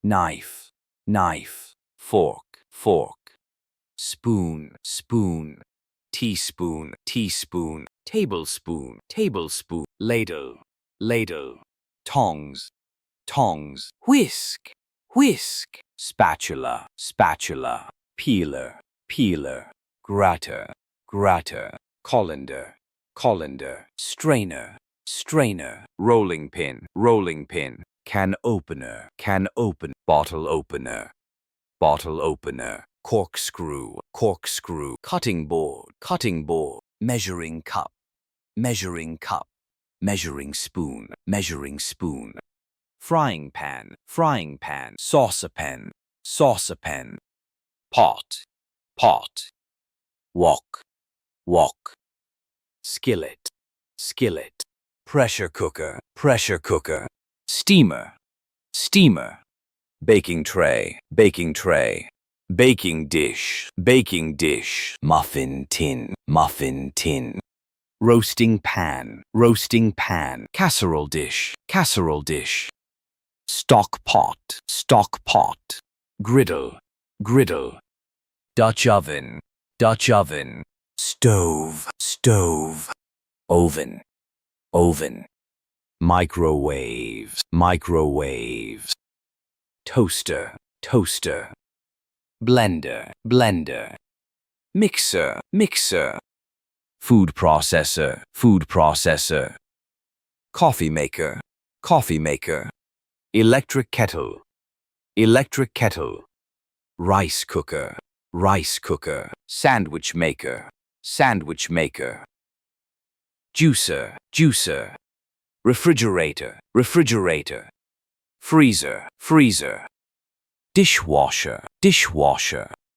knife, knife, fork, fork, spoon, spoon, teaspoon, teaspoon, tablespoon, tablespoon, ladle, ladle, tongs, tongs, whisk, whisk, spatula, spatula, peeler, peeler, grater, grater, colander, colander, strainer, strainer, rolling pin, can opener, bottle opener, bottle opener, corkscrew, corkscrew, cutting board, measuring cup, measuring cup, measuring spoon, frying pan, saucepan, saucepan, pot, pot, wok, wok, skillet, skillet, pressure cooker, steamer, steamer, baking tray, baking dish, muffin tin, roasting pan, casserole dish, stock pot, griddle, Dutch oven, stove, oven, microwaves, toaster, blender, mixer, food processor, coffee maker, electric kettle, rice cooker, sandwich maker, juicer, refrigerator, freezer, dishwasher,